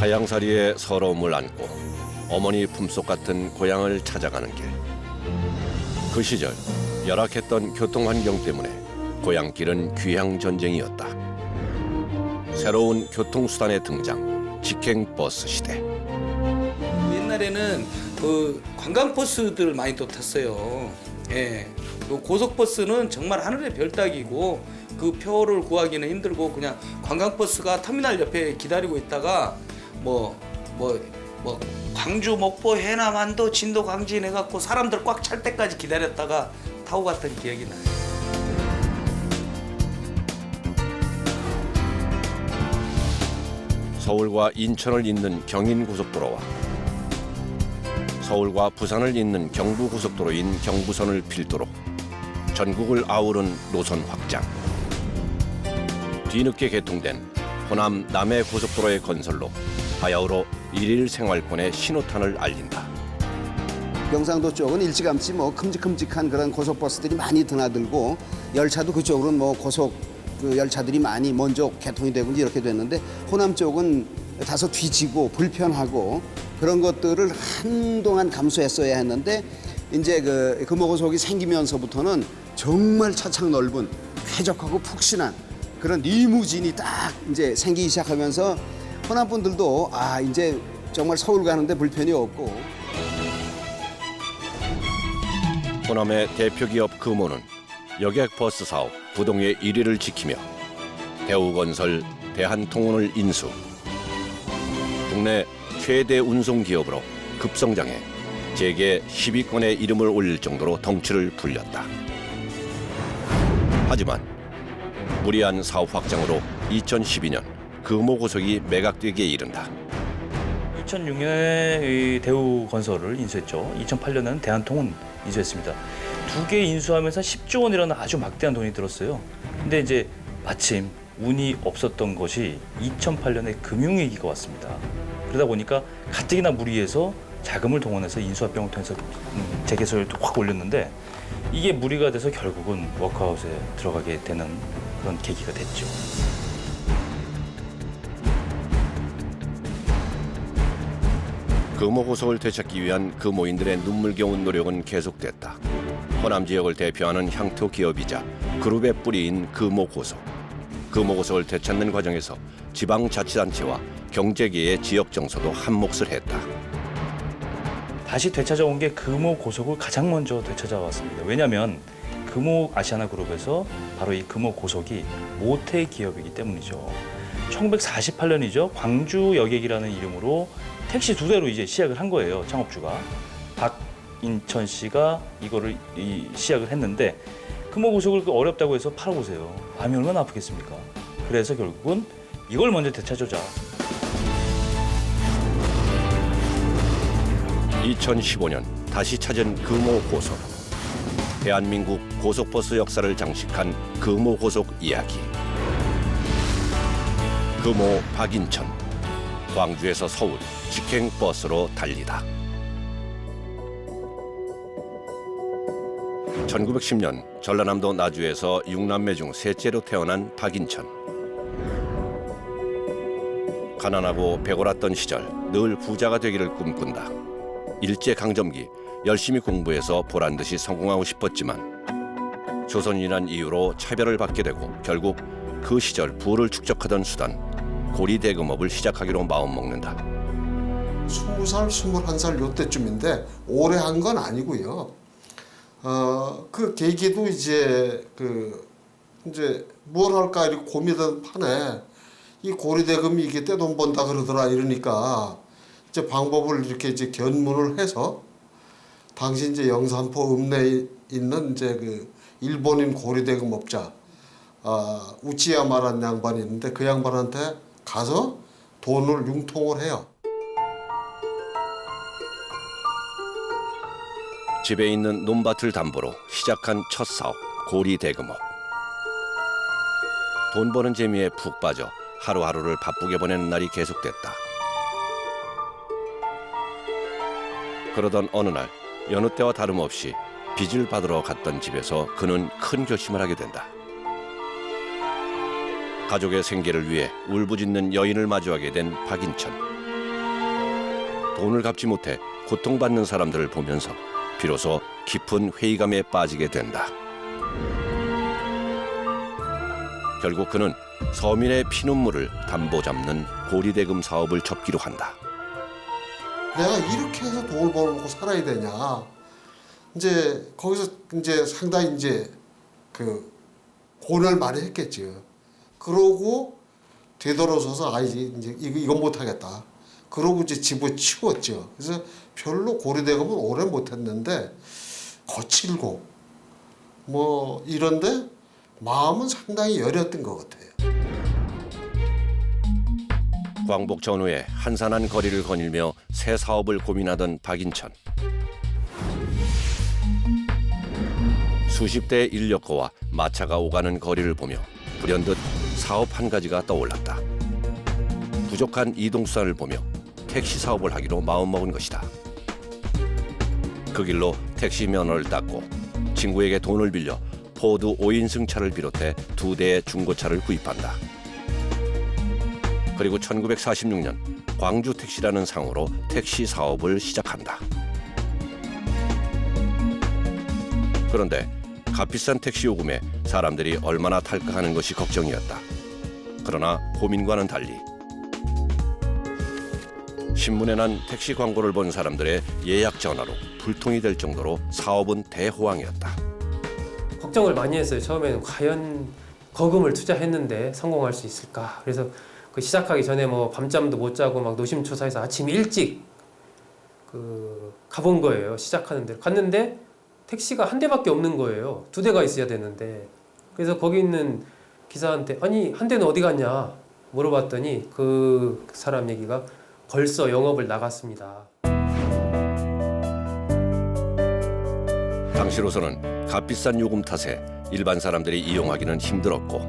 타양살이의 서러움을 안고 어머니 품속 같은 고향을 찾아가는 길. 그 시절 열악했던 교통환경 때문에 고향길은 귀향전쟁이었다. 새로운 교통수단의 등장, 직행버스 시대. 옛날에는 그 관광버스들 많이 또 탔어요. 예. 그 고속버스는 정말 하늘의 별 따기고 그 표를 구하기는 힘들고 그냥 관광버스가 터미널 옆에 기다리고 있다가 뭐 광주, 목포, 해남, 안도, 진도, 광진 해갖고 사람들 꽉 찰 때까지 기다렸다가 타고 갔던 기억이 나요. 서울과 인천을 잇는 경인고속도로와 서울과 부산을 잇는 경부고속도로인 경부선을 필두로 전국을 아우른 노선 확장. 뒤늦게 개통된 호남 남해고속도로의 건설로 바야흐로 일일 생활권의 신호탄을 알린다. 경상도 쪽은 일찌감치 큼직큼직한 그런 고속버스들이 많이 드나들고 열차도 그쪽으로는 고속 열차들이 많이 먼저 개통이 되고 이렇게 됐는데 호남 쪽은 다소 뒤지고 불편하고 그런 것들을 한동안 감수했어야 했는데 이제 금호고속이 생기면서부터는 정말 차창 넓은 쾌적하고 푹신한 그런 리무진이 딱 이제 생기기 시작하면서 호남 분들도 이제 정말 서울 가는데 불편이 없고. 호남의 대표 기업 금호는 여객버스 사업 부동의 1위를 지키며 대우건설, 대한통운을 인수. 국내 최대 운송기업으로 급성장해 재계 10위권에 이름을 올릴 정도로 덩치를 불렸다. 하지만 무리한 사업 확장으로 2012년 금호고속이 매각되기에 이른다. 2006년에 대우건설을 인수했죠. 2008년에는 대한통운 인수했습니다. 두 개 인수하면서 10조 원이라는 아주 막대한 돈이 들었어요. 근데 이제 마침 운이 없었던 것이 2008년에 금융위기가 왔습니다. 그러다 보니까 가뜩이나 무리해서 자금을 동원해서 인수합병을 통해서 재개설을 확 올렸는데 이게 무리가 돼서 결국은 워크아웃에 들어가게 되는 그런 계기가 됐죠. 금호고속을 되찾기 위한 금호인들의 눈물겨운 노력은 계속됐다. 호남 지역을 대표하는 향토 기업이자 그룹의 뿌리인 금호고속. 금호고속을 되찾는 과정에서 지방자치단체와 경제계의 지역 정서도 한몫을 했다. 다시 되찾아온 게 금호고속을 가장 먼저 되찾아왔습니다. 왜냐하면 금호아시아나그룹에서 바로 이 금호고속이 모태 기업이기 때문이죠. 1948년이죠. 광주여객이라는 이름으로 택시 2대로 이제 시작을 한 거예요. 창업주가 박인천 씨가 이거를 시작을 했는데 금호고속을 어렵다고 해서 팔아보세요. 마음이 얼마나 아프겠습니까? 그래서 결국은 이걸 먼저 되찾아자. 2015년 다시 찾은 금호고속. 대한민국 고속버스 역사를 장식한 금호고속 이야기. 금호 박인천. 광주에서 서울 직행버스로 달리다. 1910년 전라남도 나주에서 6남매 중 셋째로 태어난 박인천. 가난하고 배고랐던 시절 늘 부자가 되기를 꿈꾼다. 일제강점기 열심히 공부해서 보란듯이 성공하고 싶었지만 조선인이란 이유로 차별을 받게 되고 결국 그 시절 부를 축적하던 수단 고리대금업을 시작하기로 마음먹는다. 20살, 21살 요때쯤인데 오래 한 건 아니고요. 그 계기도 이제 뭘 할까 이렇게 고민하던 판에 이 고리대금이 이게 떼돈 번다 그러더라 이러니까 이제 방법을 이렇게 이제 견문을 해서 당시 이제 영산포 읍내에 있는 이제 일본인 고리대금업자 우치야마라는 양반이 있는데 그 양반한테 가서 돈을 융통을 해요. 집에 있는 논밭을 담보로 시작한 첫 사업 고리대금업. 돈 버는 재미에 푹 빠져 하루하루를 바쁘게 보내는 날이 계속됐다. 그러던 어느 날 여느 때와 다름없이 빚을 받으러 갔던 집에서 그는 큰 결심을 하게 된다. 가족의 생계를 위해 울부짖는 여인을 마주하게 된 박인천. 돈을 갚지 못해 고통받는 사람들을 보면서 비로소 깊은 회의감에 빠지게 된다. 결국 그는 서민의 피눈물을 담보 잡는 고리대금 사업을 접기로 한다. 내가 이렇게 해서 돈을 벌고 살아야 되냐. 이제 거기서 이제 상당히 이제 그 고뇌를 많이 했겠죠. 그러고 되돌아서서 이제 이건 못 하겠다. 그러고 이제 집어치웠죠. 그래서 별로 고리대금은 오래 못 했는데 거칠고 뭐 이런데 마음은 상당히 여렸던 것 같아요. 광복 전후에 한산한 거리를 거닐며 새 사업을 고민하던 박인천. 수십 대의 인력거와 마차가 오가는 거리를 보며 불현듯 사업 한 가지가 떠올랐다. 부족한 이동수단을 보며 택시 사업을 하기로 마음먹은 것이다. 그 길로 택시 면허를 땄고 친구에게 돈을 빌려 포드 5인승 차를 비롯해 2대의 중고차를 구입한다. 그리고 1946년 광주 택시라는 상호로 택시 사업을 시작한다. 그런데 값비싼 택시 요금에 사람들이 얼마나 탈까 하는 것이 걱정이었다. 그러나 고민과는 달리 신문에 난 택시 광고를 본 사람들의 예약 전화로 불통이 될 정도로 사업은 대호황이었다. 걱정을 많이 했어요. 처음에는 과연 거금을 투자했는데 성공할 수 있을까. 그래서 그 시작하기 전에 뭐 밤잠도 못 자고 막 노심초사해서 아침 일찍 가본 거예요. 시작하는 데 갔는데 택시가 한 대밖에 없는 거예요. 2대가 있어야 되는데. 그래서 거기 있는 기사한테 아니 한 대는 어디 갔냐 물어봤더니 그 사람 얘기가 벌써 영업을 나갔습니다. 당시로서는 값비싼 요금 탓에 일반 사람들이 이용하기는 힘들었고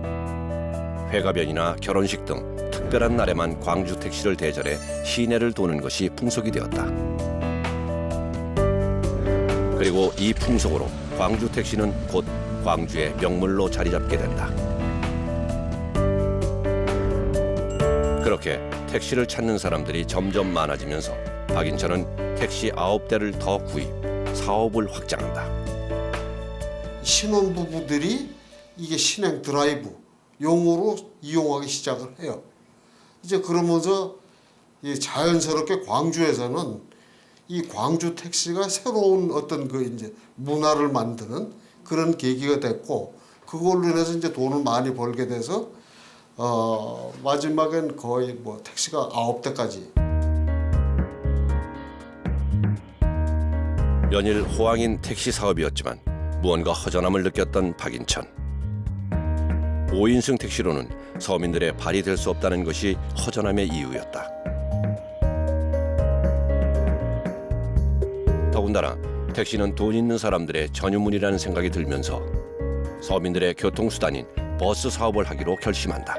회가변이나 결혼식 등 특별한 날에만 광주 택시를 대절해 시내를 도는 것이 풍속이 되었다. 그리고 이 풍속으로 광주 택시는 곧 광주의 명물로 자리 잡게 된다. 그렇게 택시를 찾는 사람들이 점점 많아지면서 박인천은 택시 9대를 더 구입, 사업을 확장한다. 신혼부부들이 이게 신행 드라이브 용으로 이용하기 시작을 해요. 이제 그러면서 자연스럽게 광주에서는 이 광주 택시가 새로운 어떤 그 이제 문화를 만드는 그런 계기가 됐고 그걸로 인해서 이제 돈을 많이 벌게 돼서 마지막엔 거의 뭐 택시가 9대까지. 연일 호황인 택시 사업이었지만 무언가 허전함을 느꼈던 박인천. 5인승 택시로는 서민들의 발이 될 수 없다는 것이 허전함의 이유였다. 더군다나 택시는 돈 있는 사람들의 전유물이라는 생각이 들면서 서민들의 교통수단인 버스 사업을 하기로 결심한다.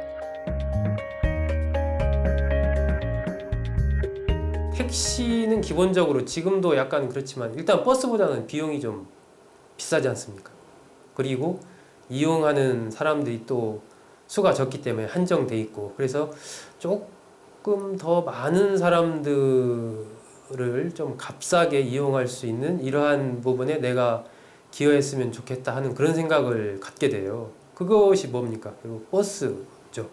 택시는 기본적으로 지금도 약간 그렇지만 일단 버스보다는 비용이 좀 비싸지 않습니까? 그리고 이용하는 사람들이 또 수가 적기 때문에 한정돼 있고 그래서 조금 더 많은 사람들을 좀 값싸게 이용할 수 있는 이러한 부분에 내가 기여했으면 좋겠다 하는 그런 생각을 갖게 돼요. 그것이 뭡니까? 그리고 버스죠.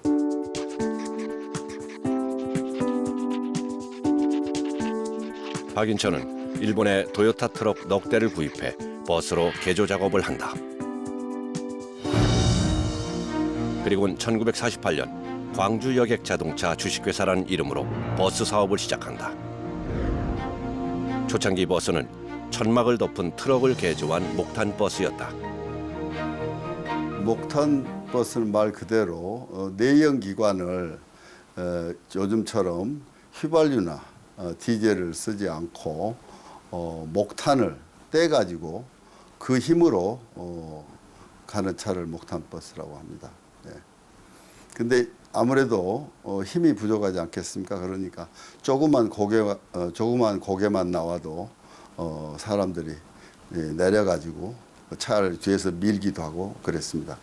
박인천은 일본의 도요타 트럭 넉 대를 구입해 버스로 개조 작업을 한다. 그리고는 1948년 광주 여객 자동차 주식회사라는 이름으로 버스 사업을 시작한다. 초창기 버스는 천막을 덮은 트럭을 개조한 목탄 버스였다. 목탄 버스는 말 그대로 내연 기관을 요즘처럼 휘발유나 디젤을 쓰지 않고 목탄을 떼가지고 그 힘으로 가는 차를 목탄 버스라고 합니다. 근데 아무래도 힘이 부족하지 않겠습니까? 그러니까 조그만 고개만 나와도 사람들이 내려가지고 차를 뒤에서 밀기도 하고 그랬습니다.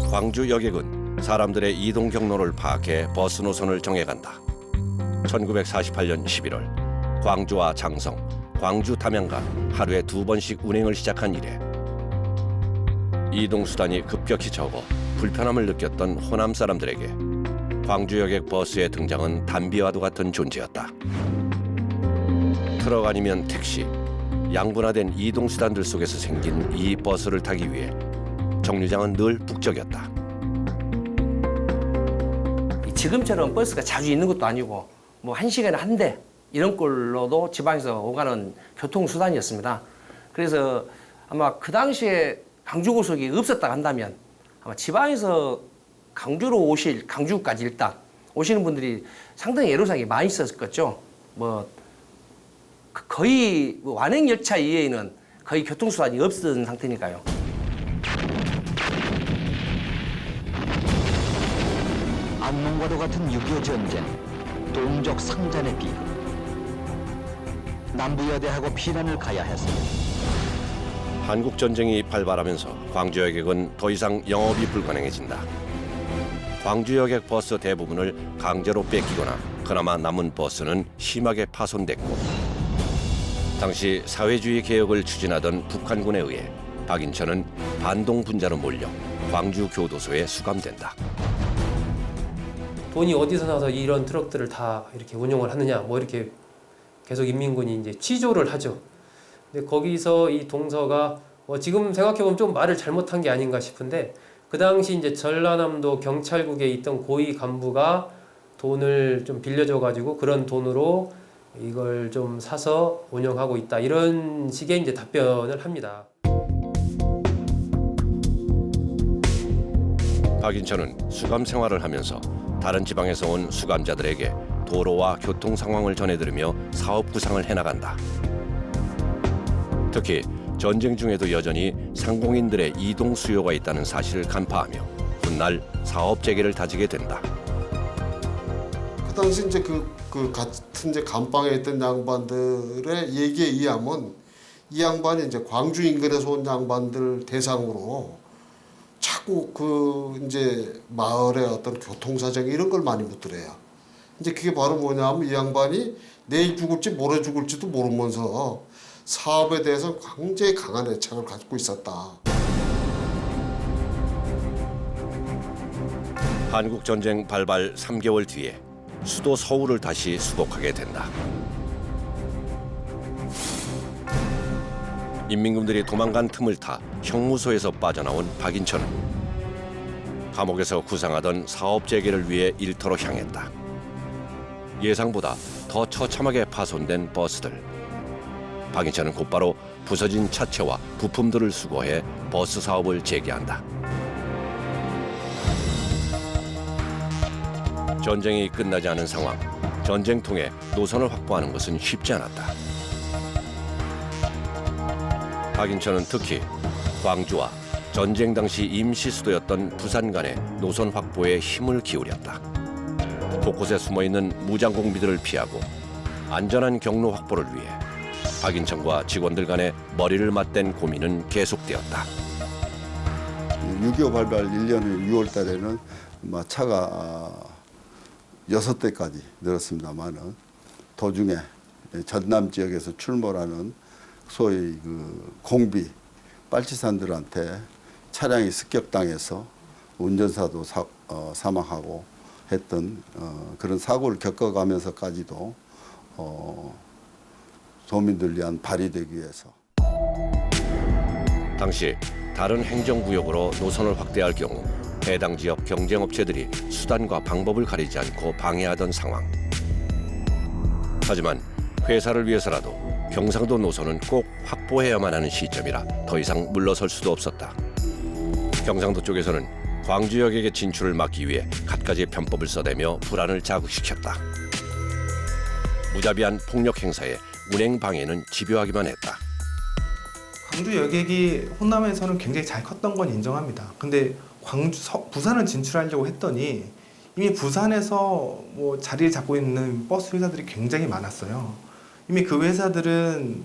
광주 여객은 사람들의 이동 경로를 파악해 버스 노선을 정해간다. 1948년 11월 광주와 장성, 광주 담양간 하루에 2번씩 운행을 시작한 이래 이동수단이 급격히 적어 불편함을 느꼈던 호남 사람들에게 광주여객 버스의 등장은 단비와도 같은 존재였다. 트럭 아니면 택시, 양분화된 이동수단들 속에서 생긴 이 버스를 타기 위해 정류장은 늘 북적였다. 지금처럼 버스가 자주 있는 것도 아니고 뭐 1시간에 한 대 이런 꼴로도 지방에서 오가는 교통수단이었습니다. 그래서 아마 그 당시에 광주고속이 없었다 한다면 아마 지방에서 강주까지 일단 오시는 분들이 상당히 애로사항이 많이 있었겠죠. 뭐 거의 완행열차 이외에는 거의 교통수단이 없었던 상태니까요. 안농과도 같은 6.25 전쟁, 동족 상잔의 비극. 남부여대하고 피난을 가야 했습니다. 한국 전쟁이 발발하면서 광주여객은 더 이상 영업이 불가능해진다. 광주여객 버스 대부분을 강제로 뺏기거나 그나마 남은 버스는 심하게 파손됐고 당시 사회주의 개혁을 추진하던 북한군에 의해 박인천은 반동 분자로 몰려 광주 교도소에 수감된다. 돈이 어디서 나서 이런 트럭들을 다 이렇게 운영을 하느냐, 뭐 이렇게 계속 인민군이 이제 취조를 하죠. 근데 거기서 이 동서가 지금 생각해보면 좀 말을 잘못한 게 아닌가 싶은데 그 당시 이제 전라남도 경찰국에 있던 고위 간부가 돈을 좀 빌려줘가지고 그런 돈으로 이걸 좀 사서 운영하고 있다, 이런 식의 이제 답변을 합니다. 박인천은 수감 생활을 하면서 다른 지방에서 온 수감자들에게 도로와 교통 상황을 전해들으며 사업 구상을 해나간다. 특히 전쟁 중에도 여전히 상공인들의 이동 수요가 있다는 사실을 간파하며 훗날 사업 재개를 다지게 된다. 그 당시 이제 그 같은 이제 감방에 있던 양반들의 얘기에 의하면 이 양반이 이제 광주 인근에서 온 양반들 대상으로 자꾸 그 이제 마을의 어떤 교통 사정 이런 걸 많이 묻더래요. 이제 그게 바로 뭐냐면 이 양반이 내일 죽을지 모레 죽을지도 모르면서 사업에 대해서 굉장히 강한 애착을 갖고 있었다. 한국 전쟁 발발 3개월 뒤에 수도 서울을 다시 수복하게 된다. 인민군들이 도망간 틈을 타 형무소에서 빠져나온 박인천은 감옥에서 구상하던 사업 재개를 위해 일터로 향했다. 예상보다 더 처참하게 파손된 버스들. 박인천은 곧바로 부서진 차체와 부품들을 수거해 버스 사업을 재개한다. 전쟁이 끝나지 않은 상황, 전쟁통에 노선을 확보하는 것은 쉽지 않았다. 박인천은 특히 광주와 전쟁 당시 임시 수도였던 부산 간의 노선 확보에 힘을 기울였다. 곳곳에 숨어있는 무장공비들을 피하고 안전한 경로 확보를 위해 박인천과 직원들 간의 머리를 맞댄 고민은 계속되었다. 6.25 발발 1년 6월 달에는 차가 6대까지 늘었습니다만은 도중에 전남 지역에서 출몰하는 소위 그 공비 빨치산들한테 차량이 습격당해서 운전사도 사망하고 했던 그런 사고를 겪어가면서까지도 도민들 위한 발휘되기 위해서 당시 다른 행정구역으로 노선을 확대할 경우 해당 지역 경쟁업체들이 수단과 방법을 가리지 않고 방해하던 상황. 하지만 회사를 위해서라도 경상도 노선은 꼭 확보해야만 하는 시점이라 더 이상 물러설 수도 없었다. 경상도 쪽에서는 광주역의 진출을 막기 위해 갖가지 편법을 써대며 불안을 자극시켰다. 무자비한 폭력 행사에 운행 방해는 집요하기만 했다. 광주 여객이 호남에서는 굉장히 잘 컸던 건 인정합니다. 근데 부산을 진출하려고 했더니 이미 부산에서 뭐 자리를 잡고 있는 버스 회사들이 굉장히 많았어요. 이미 그 회사들은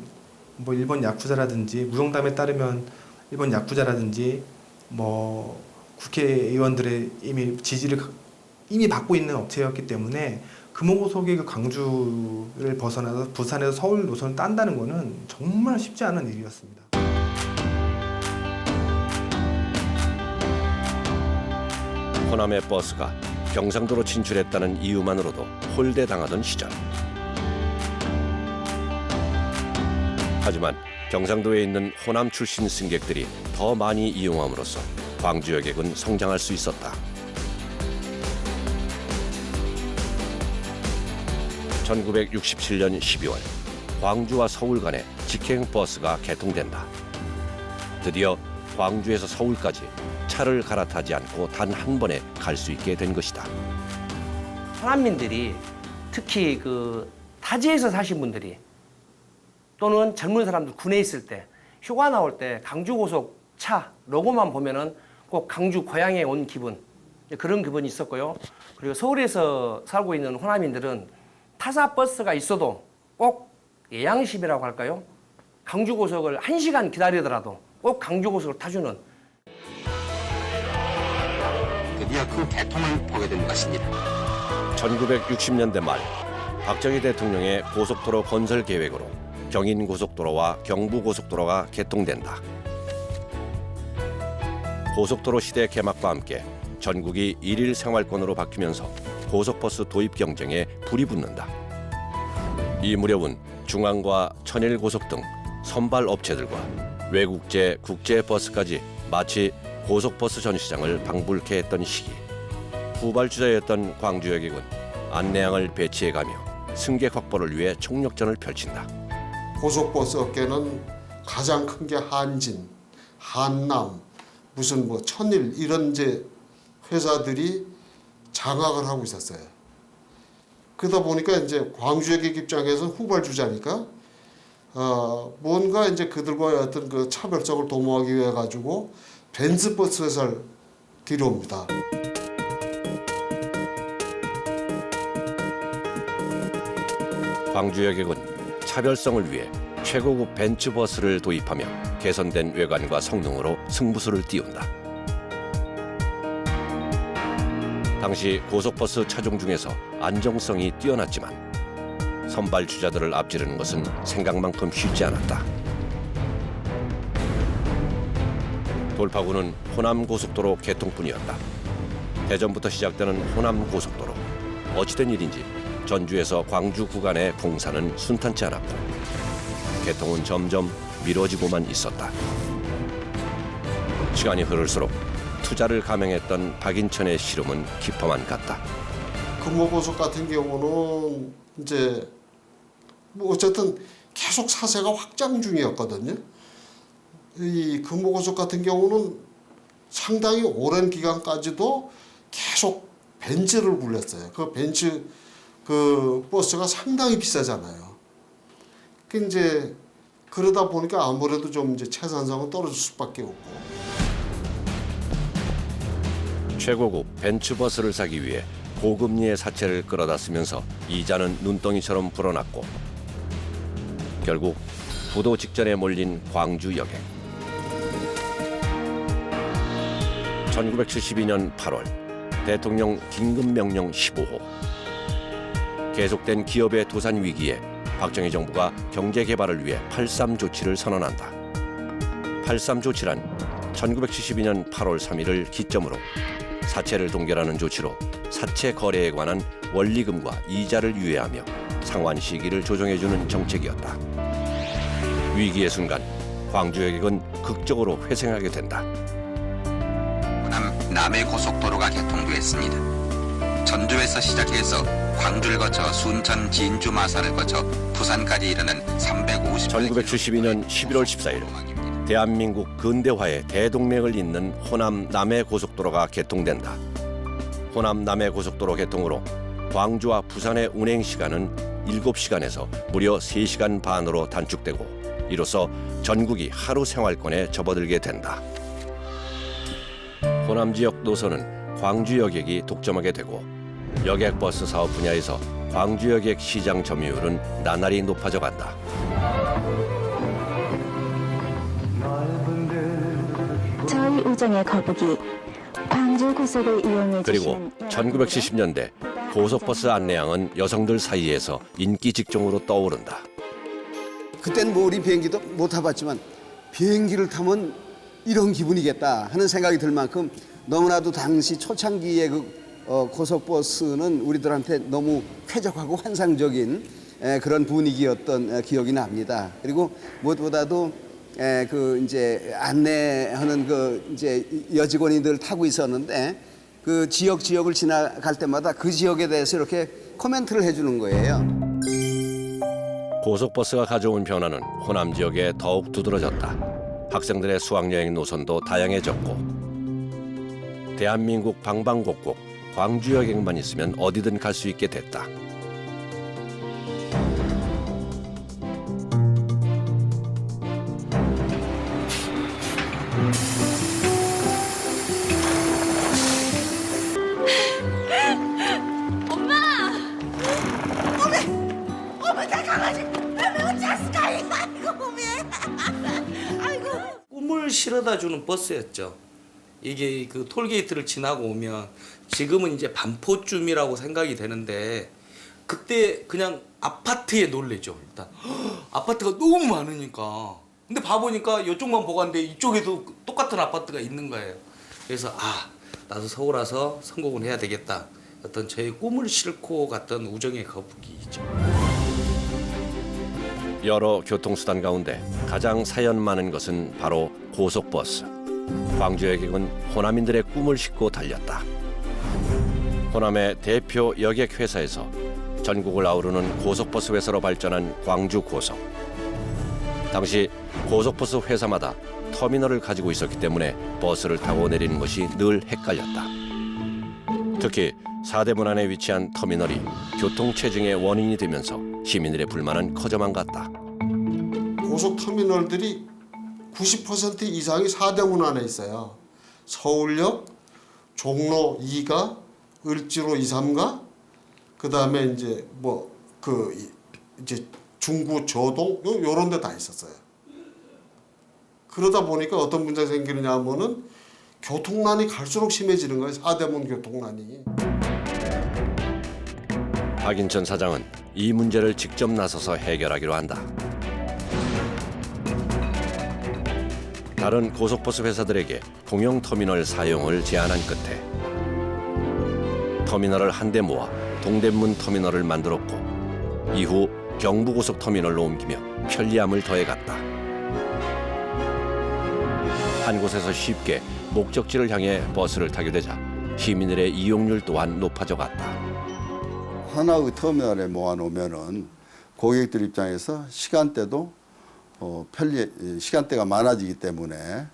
뭐 일본 야쿠자라든지 무용담에 따르면 일본 야쿠자라든지 뭐 국회의원들의 이미 지지를 이미 받고 있는 업체였기 때문에 금호고속이 그 광주를 벗어나서 부산에서 서울 노선을 딴다는 거는 정말 쉽지 않은 일이었습니다. 호남의 버스가 경상도로 진출했다는 이유만으로도 홀대당하던 시절. 하지만 경상도에 있는 호남 출신 승객들이 더 많이 이용함으로써 광주 여객은 성장할 수 있었다. 1967년 12월 광주와 서울 간의 직행 버스가 개통된다. 드디어 광주에서 서울까지 차를 갈아타지 않고 단 한 번에 갈 수 있게 된 것이다. 호남민들이 특히 그 타지에서 사신 분들이 또는 젊은 사람들 군에 있을 때 휴가 나올 때 강주고속 차 로고만 보면은 꼭 강주 고향에 온 기분, 그런 기분이 있었고요. 그리고 서울에서 살고 있는 호남인들은 타사 버스가 있어도 꼭 예양심이라고 할까요? 강주고속을 1시간 기다리더라도 꼭 강주고속을 타주는, 드디어 그 개통을 보게 된 것입니다. 1960년대 말 박정희 대통령의 고속도로 건설 계획으로 경인고속도로와 경부고속도로가 개통된다. 고속도로 시대 개막과 함께 전국이 일일 생활권으로 바뀌면서 고속버스 도입 경쟁에 불이 붙는다. 이 무렵은 중앙과 천일고속 등 선발 업체들과 외국제 국제버스까지 마치 고속버스 전시장을 방불케 했던 시기. 후발주자였던 광주여객은 안내양을 배치해가며 승객 확보를 위해 총력전을 펼친다. 고속버스 업계는 가장 큰 게 한진, 한남, 무슨 뭐 천일 이런 이제 회사들이 장악을 하고 있었어요. 그러다 보니까 이제 광주여객 입장에서는 후발주자니까 뭔가 이제 그들과의 어떤 그 차별성을 도모하기 위해 가지고 벤츠버스 회사를 들여옵니다. 광주여객은 차별성을 위해 최고급 벤츠버스를 도입하며 개선된 외관과 성능으로 승부수를 띄운다. 당시 고속버스 차종 중에서 안정성이 뛰어났지만 선발 주자들을 앞지르는 것은 생각만큼 쉽지 않았다. 돌파구는 호남고속도로 개통뿐이었다. 대전부터 시작되는 호남고속도로. 어찌된 일인지 전주에서 광주 구간의 공사는 순탄치 않았고 개통은 점점 미뤄지고만 있었다. 시간이 흐를수록 투자를 감행했던 박인천의 시름은 깊어만 갔다. 금호고속 같은 경우는 이제 뭐 어쨌든 계속 사세가 확장 중이었거든요. 이 금호고속 같은 경우는 상당히 오랜 기간까지도 계속 벤츠를 굴렸어요. 그 벤츠 그 버스가 상당히 비싸잖아요. 그 이제 그러다 보니까 아무래도 좀 이제 채산성은 떨어질 수밖에 없고. 최고급 벤츠버스를 사기 위해 고금리의 사채를 끌어다 쓰면서 이자는 눈덩이처럼 불어났고 결국 부도 직전에 몰린 광주 여객. 1972년 8월 대통령 긴급명령 15호. 계속된 기업의 도산 위기에 박정희 정부가 경제 개발을 위해 8.3 조치를 선언한다. 8.3 조치란 1972년 8월 3일을 기점으로 사채를 동결하는 조치로 사채 거래에 관한 원리금과 이자를 유예하며 상환 시기를 조정해주는 정책이었다. 위기의 순간 광주여객은 극적으로 회생하게 된다. 호남 남해고속도로가 개통되었습니다. 전주에서 시작해서 광주를 거쳐 순천, 진주, 마산을 거쳐 부산까지 이르는 1972년 11월 14일 대한민국 근대화의 대동맥을 잇는 호남 남해고속도로가 개통된다. 호남 남해고속도로 개통으로 광주와 부산의 운행 시간은 7시간에서 무려 3시간 반으로 단축되고 이로써 전국이 하루 생활권에 접어들게 된다. 호남 지역 노선은 광주 여객이 독점하게 되고 여객버스 사업 분야에서 광주 여객 시장 점유율은 나날이 높아져 간다. 저희 우정의 거북이 광주 광주 고속을 이용해 그리고 주시는 1970년대 고속버스 안내양은 여성들 사이에서 인기 직종으로 떠오른다. 그땐 뭐 우리 비행기도 못 타봤지만 비행기를 타면 이런 기분이겠다 하는 생각이 들 만큼 너무나도 당시 초창기의 고속버스는 우리들한테 너무 쾌적하고 환상적인 그런 분위기였던 기억이 납니다. 그리고 무엇보다도 이제 안내하는 이제 여직원이들 타고 있었는데 그 지역을 지나갈 때마다 그 지역에 대해서 이렇게 코멘트를 해주는 거예요. 고속버스가 가져온 변화는 호남 지역에 더욱 두드러졌다. 학생들의 수학여행 노선도 다양해졌고 대한민국 방방곡곡 광주 여객만 있으면 어디든 갈 수 있게 됐다. 꿈을 실어다 주는 버스였죠. 이게 그 톨게이트를 지나고 오면 지금은 이제 반포쯤이라고 생각이 되는데 그때 그냥 아파트에 놀래죠. 일단 아파트가 너무 많으니까. 근데 봐보니까 이쪽만 보고 왔는데 이쪽에도 똑같은 아파트가 있는 거예요. 그래서 나도 서울 와서 성공을 해야 되겠다. 어떤 저의 꿈을 싣고 갔던 우정의 거북이죠. 여러 교통수단 가운데 가장 사연 많은 것은 바로 고속버스. 광주 여객은 호남인들의 꿈을 싣고 달렸다. 호남의 대표 여객회사에서 전국을 아우르는 고속버스 회사로 발전한 광주고속. 당시 고속버스 회사마다 터미널을 가지고 있었기 때문에 버스를 타고 내리는 것이 늘 헷갈렸다. 특히 사대문 안에 위치한 터미널이 교통체증의 원인이 되면서 시민들의 불만은 커져만 갔다. 고속터미널들이 90% 이상이 사대문 안에 있어요. 서울역, 종로 2가, 을지로 2, 3가, 그 다음에 이제 이제 중구, 저동 요런 데 다 있었어요. 그러다 보니까 어떤 문제가 생기느냐 하면은 교통난이 갈수록 심해지는 거예요. 사대문 교통난이. 박인천 사장은 이 문제를 직접 나서서 해결하기로 한다. 다른 고속버스 회사들에게 공영 터미널 사용을 제안한 끝에 터미널을 한데 모아 동대문 터미널을 만들었고 이후 경부고속터미널로 옮기며 편리함을 더해갔다. 한 곳에서 쉽게 목적지를 향해 버스를 타게 되자 시민들의 이용률 또한 높아져 갔다. 하나의 터미널에 모아놓으면은 고객들 입장에서 시간대도 시간대가 많아지기 때문에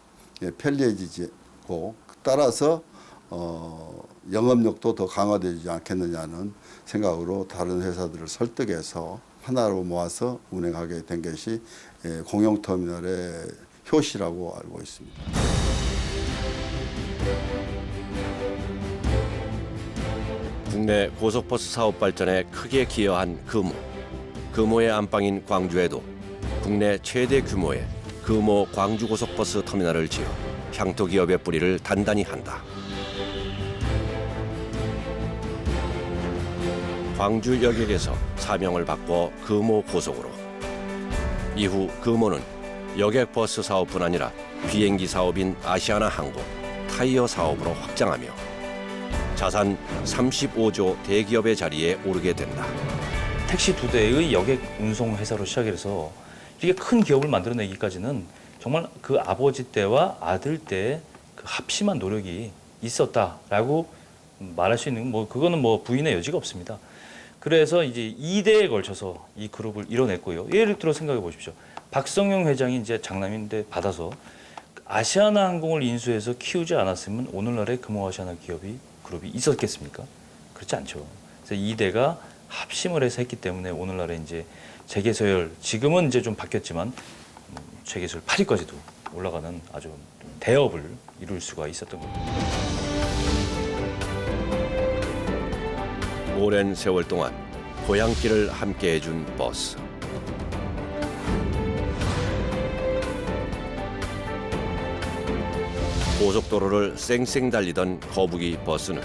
편리해지고 따라서 영업력도 더 강화되지 않겠느냐는 생각으로 다른 회사들을 설득해서 하나로 모아서 운행하게 된 것이 공영터미널의 효시라고 알고 있습니다. 국내 고속버스 사업 발전에 크게 기여한 금호. 금호의 안방인 광주에도 국내 최대 규모의 금호 광주고속버스 터미널을 지어 향토 기업의 뿌리를 단단히 한다. 광주 여객에서 사명을 바꿔 금호 고속으로. 이후 금호는 여객버스 사업뿐 아니라 비행기 사업인 아시아나 항공, 타이어 사업으로 확장하며 자산 35조 대기업의 자리에 오르게 된다. 택시 2대의 여객 운송 회사로 시작해서 이렇게 큰 기업을 만들어내기까지는 정말 그 아버지 때와 아들 때의 그 합심한 노력이 있었다라고 말할 수 있는 그거는 부인의 여지가 없습니다. 그래서 이제 2대에 걸쳐서 이 그룹을 이뤄냈고요. 예를 들어 생각해 보십시오. 박성용 회장이 이제 장남인데 받아서 아시아나 항공을 인수해서 키우지 않았으면 오늘날의 금호아시아나 그룹이 있었겠습니까? 그렇지 않죠. 그래서 2대가 합심을 해서 했기 때문에 오늘날에 이제 재개설, 지금은 이제 좀 바뀌었지만 재개설 8위까지도 올라가는 아주 대업을 이룰 수가 있었던 겁니다. 오랜 세월 동안 고향길을 함께 해준 버스. 고속도로를 쌩쌩 달리던 거북이 버스는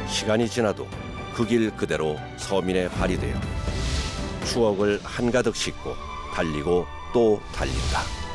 시간이 지나도 그 길 그대로 서민의 발이 되어 추억을 한가득 싣고 달리고 또 달린다.